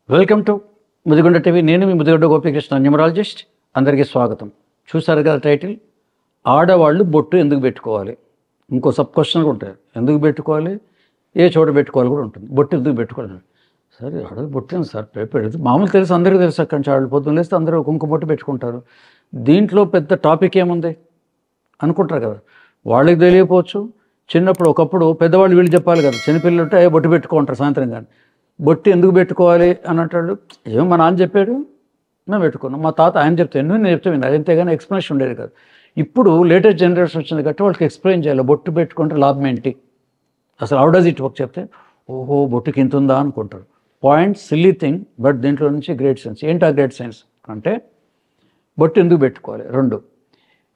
Welcome to Mudigonda TV. నేను మీ Mudigonda Gopikrishna, numerologist. అందరికీ స్వాగతం. చూసారు కదా టైటిల్, ఆడవాళ్ళు బొట్టు ఎందుకు పెట్టుకోవాలి. ఇంకో సబ్ క్వశ్చన్ కూడా ఉంటుంది, ఎందుకు పెట్టుకోవాలి, ఏ చోట పెట్టుకోవాలి కూడా ఉంటుంది. బొట్టు ఎందుకు పెట్టుకోవాలి సరే, ఆడవాళ్ళు బొట్టు ఏంది సార్ పెడదు, మామూలు తెలుసు, అందరికీ తెలుసు. అక్కడి నుంచి ఆడలు పొద్దున్న లేస్తే అందరూ కుంకుమ బొట్టు పెట్టుకుంటారు, దీంట్లో పెద్ద టాపిక్ ఏముంది అనుకుంటారు కదా. వాళ్ళకి తెలియకపోవచ్చు. చిన్నప్పుడు ఒకప్పుడు పెద్దవాళ్ళు వీళ్ళు చెప్పాలి కదా, చిన్నపిల్లలు ఉంటే బొట్టు పెట్టుకుంటారు సాయంత్రం. కానీ బొట్టు ఎందుకు పెట్టుకోవాలి అని అంటాడు. ఏమో మా నాన్న చెప్పాడు, మేము పెట్టుకున్నాం. మా తాత ఆయన చెప్తే నేను చెప్తే విన్నా, అంతేగాని ఎక్స్ప్లెనేషన్ ఉండేది కదా. ఇప్పుడు లేటెస్ట్ జనరేషన్ వచ్చింది కాబట్టి వాళ్ళకి ఎక్స్ప్లెయిన్ చేయాలి, బొట్టు పెట్టుకుంటే లాభం ఏంటి, అసలు హౌ డస్ ఇట్ వర్క్ చెప్తే ఓహో బొట్టుకి ఇంత ఉందా అనుకుంటారు. పాయింట్ సిల్లీ థింగ్, బట్ దీంట్లో నుంచి గ్రేట్ సైన్స్. ఏంటి ఆ గ్రేట్ సైన్స్ అంటే, బొట్టు ఎందుకు పెట్టుకోవాలి, రెండు,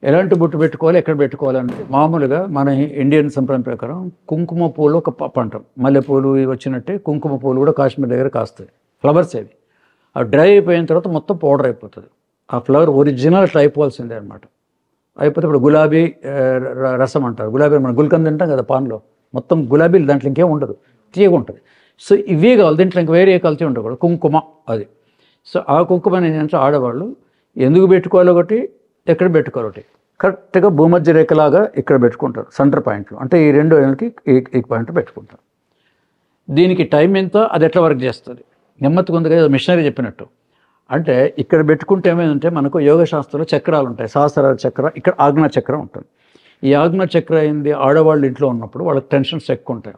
ఎలాంటి బొట్టు పెట్టుకోవాలి, ఎక్కడ పెట్టుకోవాలంటే, మామూలుగా మన ఇండియన్ సంప్రదాయం ప్రకారం కుంకుమ పూలు ఒక పంట, మల్లెపూలు వచ్చినట్టే కుంకుమ పూలు కూడా కాశ్మీర్ దగ్గర కాస్తాయి, ఫ్లవర్స్ అవి. అవి డ్రై అయిపోయిన తర్వాత మొత్తం పౌడర్ అయిపోతుంది. ఆ ఫ్లవర్ ఒరిజినల్ అయిపోవాల్సిందే అనమాట. అయిపోతే ఇప్పుడు గులాబీ రసం అంటారు, గులాబీ మనం గుల్కంద్ తింటాం కదా పాన్లో, మొత్తం గులాబీలు, దాంట్లో ఇంకేం ఉండదు, తీయగా ఉంటుంది. సో ఇవే కావాలి, దీంట్లో ఇంక వేరే కల్తీ ఉండకూడదు, కుంకుమ అది. సో ఆ కుంకుమ ఏంటంటే ఆడవాళ్ళు ఎందుకు పెట్టుకోవాలి, ఒకటి ఎక్కడ పెట్టుకోవాలి, ఒకటి కరెక్ట్గా భూమధ్య రేఖలాగా ఇక్కడ పెట్టుకుంటారు, సెంటర్ పాయింట్లు. అంటే ఈ రెండు ఏళ్ళకి ఈ పాయింట్ పెట్టుకుంటారు. దీనికి టైం ఎంత, అది ఎట్లా వర్క్ చేస్తుంది, నెమ్మదిగా ఉంది కదా, మిషనరీ చెప్పినట్టు. అంటే ఇక్కడ పెట్టుకుంటే ఏమైందంటే, మనకు యోగ శాస్త్రంలో చక్రాలు ఉంటాయి, సహస్రార చక్ర, ఇక్కడ ఆజ్ఞా చక్రం ఉంటుంది. ఈ ఆజ్ఞా చక్ర అయింది ఆడవాళ్ళు ఇంట్లో ఉన్నప్పుడు వాళ్ళకి టెన్షన్స్ ఎక్కువ ఉంటాయి.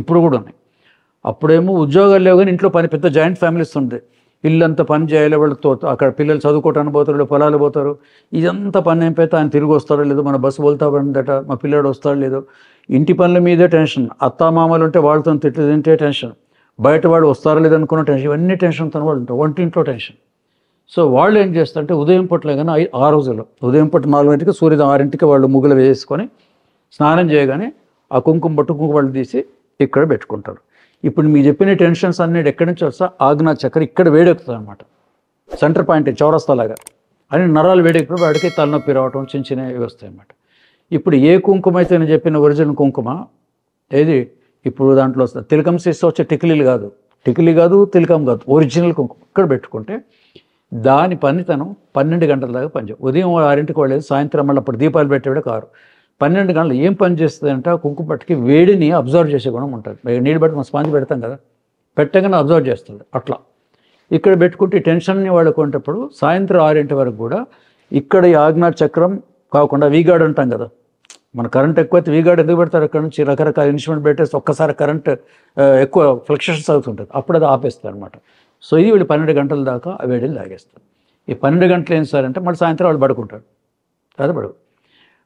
ఇప్పుడు కూడా ఉన్నాయి. అప్పుడేమో ఉద్యోగాలు లేవు కానీ ఇంట్లో పని, పెద్ద జాయింట్ ఫ్యామిలీస్ ఉంది, ఇల్లంతా పని చేయాలి, వాళ్ళతో అక్కడ పిల్లలు చదువుకోవటానికి పోతారు, పొలాలు పోతారు, ఇదంతా పని అయిపోతే ఆయన తిరిగి వస్తాడో లేదో, మన బస్సు పోతాడట, మా పిల్లాడు వస్తాడో లేదో, ఇంటి పనుల మీదే టెన్షన్. అత్తామామలు ఉంటే వాళ్ళతో తిట్లు తింటే టెన్షన్, బయట వాడు వస్తారో లేదనుకున్న టెన్షన్, ఇవన్నీ టెన్షన్తో వాళ్ళు ఉంటారు, వంటింట్లో టెన్షన్. సో వాళ్ళు ఏం చేస్తారంటే ఉదయం పూటలే కానీ ఆ రోజుల్లో ఉదయం పూట 4 గంటలకి, సూర్యోదయం 6 వాళ్ళు ముగ్గులు వేసుకొని స్నానం చేయగానే ఆ కుంకుమ వాళ్ళు తీసి ఇక్కడ పెట్టుకుంటారు. ఇప్పుడు మీకు చెప్పిన టెన్షన్స్ అన్నీ ఎక్కడి నుంచి వస్తా, ఆజ్ఞా చక్ర ఇక్కడ వేడెక్కుతుంది అనమాట, సెంటర్ పాయింట్ చౌరస్తాలాగా అని నరాలు వేడెక్కినప్పుడు వాడికి తలనొప్పి రావటం, చిన్న చిన్నవి వస్తాయి అన్నమాట. ఇప్పుడు ఏ కుంకుమ అయితే నేను చెప్పిన ఒరిజినల్ కుంకుమ ఏది ఇప్పుడు దాంట్లో వస్తుంది, తిలకం చేస్తే వచ్చే టిక్లీలు కాదు, తిలకం కాదు, ఒరిజినల్ కుంకుమ ఇక్కడ పెట్టుకుంటే దాని పనితనం 12 గంటల దాకా పనిచేయదు. ఉదయం 6 వాళ్ళేది, సాయంత్రం మళ్ళీ అప్పుడు దీపాలు పెట్టేవాడు కారు. 12 గంటలు ఏం పని చేస్తుంది అంటే, కుంకుమ పట్టుకి వేడిని అబ్జర్వ్ చేసే గుణం ఉంటుంది. నీళ్ళు బట్టి మనం స్పాంజ్ పెడతాం కదా, పెట్టగానే అబ్జర్వ్ చేస్తుంది. అట్లా ఇక్కడ పెట్టుకుంటే టెన్షన్ని వాడుకునేటప్పుడు సాయంత్రం 6 వరకు కూడా ఇక్కడ ఈ ఆజ్ఞా చక్రం కాకుండా వీగార్డ్ అంటాం కదా, మన కరెంట్ ఎక్కువైతే వీగార్డ్ ఎందుకు పెడతారు, అక్కడ నుంచి రకరకాల ఇన్స్ట్రుమెంట్ పెట్టేసి ఒక్కసారి కరెంట్ ఎక్కువ ఫ్లక్చుయేషన్స్ అవుతుంటుంది, అప్పుడు అది ఆపేస్తారు అనమాట. సో ఇది వీళ్ళు 12 గంటల దాకా ఆ వేడిని తాగేస్తారు. ఈ 12 గంటలు ఏం సార్ అంటే, మళ్ళీ సాయంత్రం వాళ్ళు పడుకుంటారు, అది పడుకు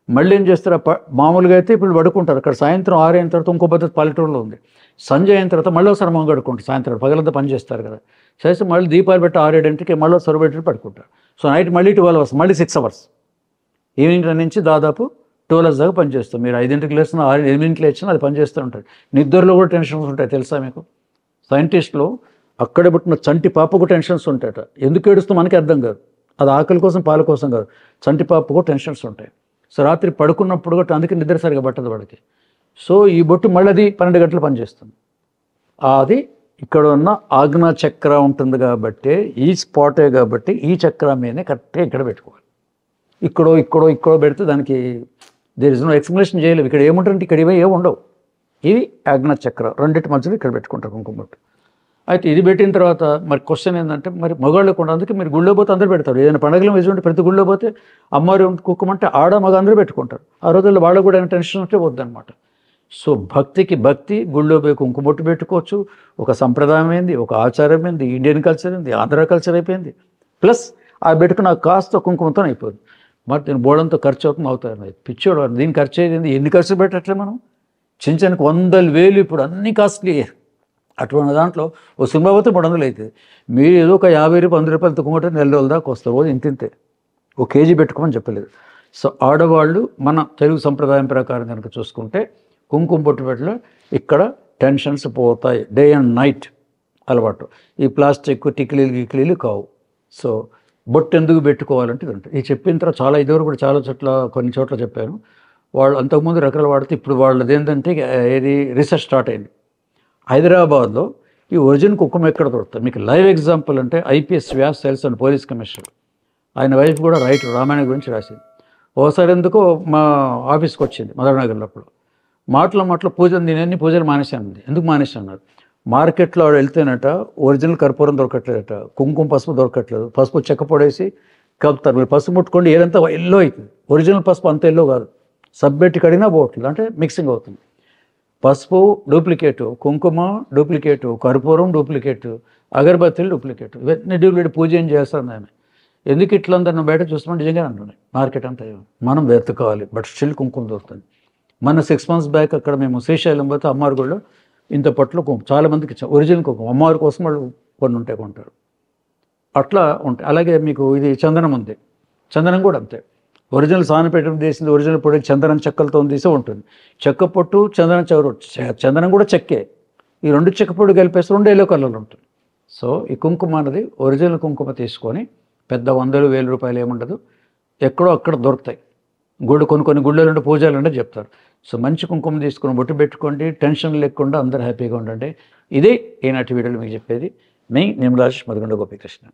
మళ్ళీ ఏం చేస్తారు, మామూలుగా అయితే ఇప్పుడు పడుకుంటారు. అక్కడ సాయంత్రం 6 అయిన తర్వాత ఇంకో పద్ధతి పల్లెటూరులో ఉంది, సంజ అయిన తర్వాత మళ్ళీ ఒకసారి మొహం కడుకుంటారు. సాయంత్రం పగలంతా పని చేస్తారు కదా, చేసి మళ్ళీ దీపాలు పెట్టి 6-7 మళ్ళీ ఒకసారి పెట్టి పడుకుంటారు. సో నైట్ మళ్ళీ 12 అవర్స్, మళ్ళీ 6 అవర్స్, ఈవినింగ్ నుంచి దాదాపు 12 అవర్స్ దాకా పనిచేస్తాం. మీరు 5 లేస్తున్నా 8 లేచినా అది పనిచేస్తూ ఉంటుంది. నిద్రలో కూడా టెన్షన్స్ ఉంటాయి తెలుసా మీకు. సైంటిస్టులు అక్కడే పుట్టిన చంటి పాపకు టెన్షన్స్ ఉంటాయట, ఎందుకు ఏడుస్తూ మనకి అర్థం కాదు, అది ఆకలి కోసం పాల కోసం కాదు, చంటి పాపకు టెన్షన్స్ ఉంటాయి. సో రాత్రి పడుకున్నప్పుడు కూడా అందుకే నిద్ర సరిగా పట్టదు వాడికి. సో ఈ బొట్టు మళ్ళీ అది 12 గంటలు పనిచేస్తుంది. అది ఇక్కడ ఉన్న ఆజ్ఞా చక్ర ఉంటుంది కాబట్టి, ఈ స్పాటే కాబట్టి ఈ చక్రం మీదనే కరెక్ట్గా ఇక్కడ పెట్టుకోవాలి. ఇక్కడో పెడితే దానికి దేర్ ఇస్ నో ఎక్స్ప్లెనేషన్ చేయలేవు. ఇక్కడ ఏముంటారంటే ఇక్కడ ఏమి ఉండవు. ఇది ఆజ్ఞా చక్ర, రెండింటి మధ్యలో ఇక్కడ పెట్టుకుంటారు కుంకుమ బొట్టు. అయితే ఇది పెట్టిన తర్వాత మరి క్వశ్చన్ ఏంటంటే, మరి మగవాళ్ళకు కూడా, అందుకే మీరు గుళ్ళో పోతే అందరూ పెడతారు. ఏదైనా పండుగలు వేసుకుంటే ప్రతి గుళ్ళో పోతే అమ్మవారి కుంకుమ అంటే ఆడ మగ అందరూ పెట్టుకుంటారు. ఆ రోజుల్లో వాళ్ళకు కూడా టెన్షన్ ఉంటే వద్దనమాట. సో భక్తికి భక్తి, గుళ్ళో పోయి కుంకుమ బొట్టు పెట్టుకోవచ్చు. ఒక సంప్రదాయం ఏంది, ఒక ఆచారం ఏంది, ఇండియన్ కల్చర్ ఏంది, ఆంధ్ర కల్చర్ అయిపోయింది. ప్లస్ ఆ పెట్టుకున్న కాస్త కుంకుమతో అయిపోయింది. మరి దీని బోర్డంతో ఖర్చు అవుతుంది. పిచ్చోడు దీనికి ఖర్చు అయ్యేది, ఎన్ని ఖర్చు పెట్టట్లే మనం, చిన్న 100,000 ఇప్పుడు అన్ని కాస్ట్లీ. అటువంటి దాంట్లో ఓ సినిమా పోతే 300 అవుతుంది. మీరు ఏదో ఒక 50 రూపాయలు 100 రూపాయలు తక్కువ నెల రోజుల దాకా వస్తారు, రోజు ఇంతే, ఒక కేజీ పెట్టుకోమని చెప్పలేదు. సో ఆడవాళ్ళు మన తెలుగు సంప్రదాయం ప్రకారం కనుక చూసుకుంటే కుంకుమ బొట్టు పెట్టలో ఇక్కడ టెన్షన్స్ పోతాయి. డే అండ్ నైట్ అలవాటు. ఈ ప్లాస్టిక్ టిక్లీలు కావు. సో బొట్టు ఎందుకు పెట్టుకోవాలంటే ఇది ఉంటుంది. ఈ చెప్పిన తర్వాత చాలా ఇదివరకు కూడా చాలా చోట్ల కొన్ని చోట్ల చెప్పాను. వాళ్ళు అంతకుముందు రకాలు వాడితే ఇప్పుడు వాళ్ళది ఏంటంటే ఏది రీసెర్చ్ స్టార్ట్ అయింది. హైదరాబాద్లో ఈ ఒరిజినల్ కుంకుమ ఎక్కడ దొరుకుతుంది? మీకు లైవ్ ఎగ్జాంపుల్ అంటే ఐపీఎస్ వ్యాస్ సెల్స్ అండ్ పోలీస్ కమిషనర్, ఆయన వైఫ్ కూడా రైటర్ రామాయణ గురించి రాసింది. ఓసారి ఎందుకో మా ఆఫీస్కి వచ్చింది మదనగర్లో. అప్పుడు మాటలో పూజలు నేనన్ని పూజలు మానేశాను. ఎందుకు మానేశాను అన్నారు. మార్కెట్లో ఆవిడ వెళ్తేనట ఒరిజినల్ కర్పూరం దొరకట్లేదట, కుంకుమ పసుపు దొరకట్లేదు, పసుపు చెక్క పొడేసి కలుపుతారు. మీరు పసుపు ముట్టుకోండి ఏదంతా ఎల్లో అవుతుంది. ఒరిజినల్ పసుపు అంత ఎల్లో కాదు, సబ్బెట్టి కడిగినా పోవట్లేదు, అంటే మిక్సింగ్ అవుతుంది. పసుపు డూప్లికేటు, కుంకుమ డూప్లికేటు, కర్పూరం డూప్లికేటు, అగరబత్తీలు డూప్లికేటు, ఇవన్నీ డూప్లికేట్. పూజ ఏం చేస్తాను ఆమె. ఎందుకు ఇట్లా అందరిని బయట చూస్తున్నాం? నిజంగా అంటున్నాయి. మార్కెట్ అంతా మనం వెతుకోవాలి, బట్ స్టిల్ కుంకుమ దొరుకుతుంది. మన 6 months బ్యాక్ అక్కడ మేము శ్రీశైలం పోతే అమ్మవారి గుడిలో ఇంత పట్లు కుంకుమ చాలామందికి ఇచ్చాం. ఒరిజినల్ కుంకుమ అమ్మవారి కోసం వాళ్ళు కొన్ని ఉంటాయి కొంటారు, అట్లా ఉంటాయి. అలాగే మీకు ఇది చందనం ఉంది, చందనం కూడా అంతే. ఒరిజినల్ సానపేట తీసింది ఒరిజినల్ పొడి చందనం చెక్కలతో తీసే ఉంటుంది. చెక్క పొట్టు చందనం చందనం కూడా చెక్కే. ఈ 2 చెక్క పొడి కలిపేసి 2 yellow కలర్లు ఉంటుంది. సో ఈ కుంకుమ అనేది ఒరిజినల్ కుంకుమ తీసుకొని పెద్ద 100,000 రూపాయలు ఏముండదు, ఎక్కడో అక్కడ దొరుకుతాయి. కొన్ని గుళ్ళలో పూజలు అంటే చెప్తారు. సో మంచి కుంకుమ తీసుకుని బొట్టు పెట్టుకోండి, టెన్షన్ లేకుండా అందరూ హ్యాపీగా ఉండండి. ఇదే ఈనాటి వీడియోలో మీకు చెప్పేది. మీ నిమ్రాజ్ మధుగొండ గోపీకృష్ణ.